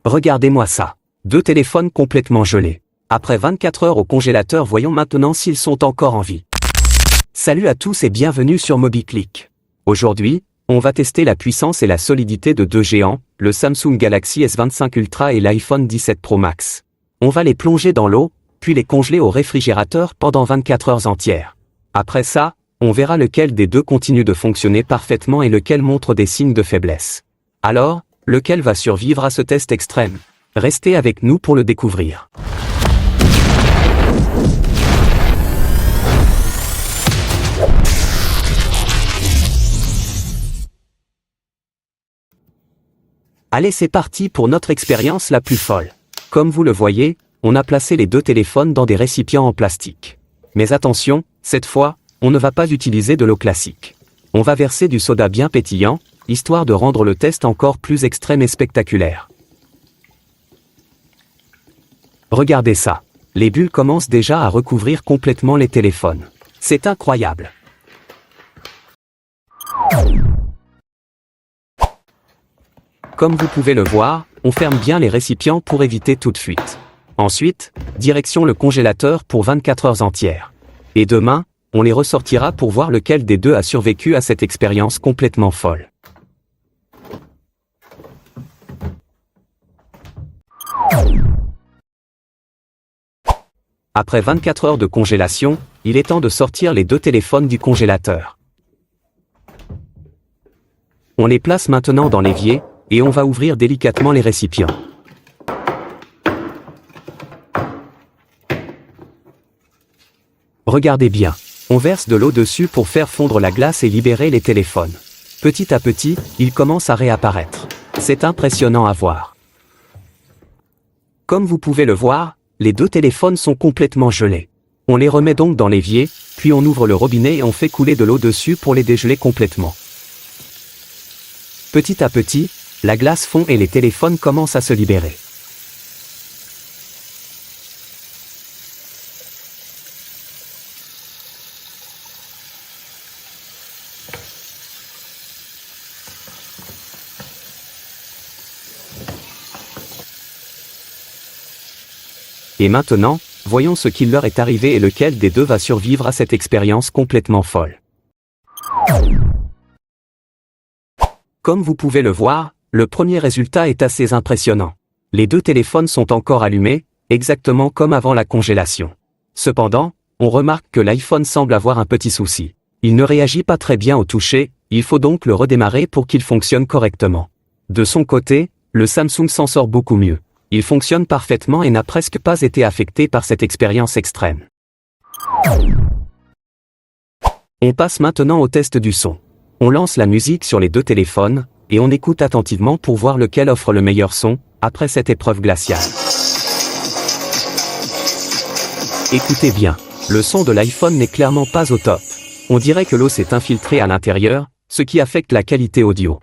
Regardez-moi ça. 2 téléphones complètement gelés. Après 24 heures au congélateur, voyons maintenant s'ils sont encore en vie. Salut à tous et bienvenue sur MobiClick. Aujourd'hui, on va tester la puissance et la solidité de 2 géants, le Samsung Galaxy S25 Ultra et l'iPhone 17 Pro Max. On va les plonger dans l'eau, puis les congeler au réfrigérateur pendant 24 heures entières. Après ça, on verra lequel des deux continue de fonctionner parfaitement et lequel montre des signes de faiblesse. Alors, lequel va survivre à ce test extrême? Restez avec nous pour le découvrir. Allez, c'est parti pour notre expérience la plus folle. Comme vous le voyez, on a placé les 2 téléphones dans des récipients en plastique. Mais attention, cette fois, on ne va pas utiliser de l'eau classique. On va verser du soda bien pétillant, histoire de rendre le test encore plus extrême et spectaculaire. Regardez ça. Les bulles commencent déjà à recouvrir complètement les téléphones. C'est incroyable. Comme vous pouvez le voir, on ferme bien les récipients pour éviter toute fuite. Ensuite, direction le congélateur pour 24 heures entières. Et demain, on les ressortira pour voir lequel des deux a survécu à cette expérience complètement folle. Après 24 heures de congélation, il est temps de sortir les 2 téléphones du congélateur. On les place maintenant dans l'évier, et on va ouvrir délicatement les récipients. Regardez bien. On verse de l'eau dessus pour faire fondre la glace et libérer les téléphones. Petit à petit, ils commencent à réapparaître. C'est impressionnant à voir. Comme vous pouvez le voir, les 2 téléphones sont complètement gelés. On les remet donc dans l'évier, puis on ouvre le robinet et on fait couler de l'eau dessus pour les dégeler complètement. Petit à petit, la glace fond et les téléphones commencent à se libérer. Et maintenant, voyons ce qui leur est arrivé et lequel des deux va survivre à cette expérience complètement folle. Comme vous pouvez le voir, le premier résultat est assez impressionnant. Les 2 téléphones sont encore allumés, exactement comme avant la congélation. Cependant, on remarque que l'iPhone semble avoir un petit souci. Il ne réagit pas très bien au toucher, il faut donc le redémarrer pour qu'il fonctionne correctement. De son côté, le Samsung s'en sort beaucoup mieux. Il fonctionne parfaitement et n'a presque pas été affecté par cette expérience extrême. On passe maintenant au test du son. On lance la musique sur les 2 téléphones, et on écoute attentivement pour voir lequel offre le meilleur son, après cette épreuve glaciale. Écoutez bien, le son de l'iPhone n'est clairement pas au top. On dirait que l'eau s'est infiltrée à l'intérieur, ce qui affecte la qualité audio.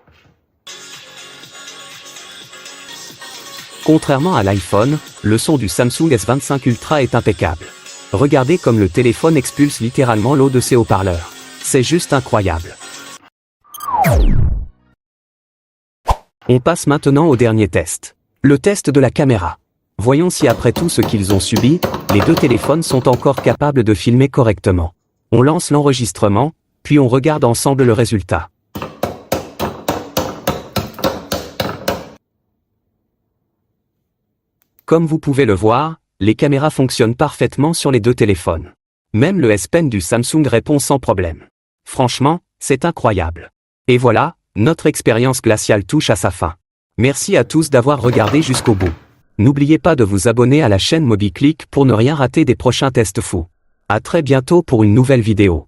Contrairement à l'iPhone, le son du Samsung S25 Ultra est impeccable. Regardez comme le téléphone expulse littéralement l'eau de ses haut-parleurs. C'est juste incroyable. On passe maintenant au dernier test. Le test de la caméra. Voyons si après tout ce qu'ils ont subi, les 2 téléphones sont encore capables de filmer correctement. On lance l'enregistrement, puis on regarde ensemble le résultat. Comme vous pouvez le voir, les caméras fonctionnent parfaitement sur les 2 téléphones. Même le S Pen du Samsung répond sans problème. Franchement, c'est incroyable. Et voilà, notre expérience glaciale touche à sa fin. Merci à tous d'avoir regardé jusqu'au bout. N'oubliez pas de vous abonner à la chaîne MobiClick pour ne rien rater des prochains tests fous. À très bientôt pour une nouvelle vidéo.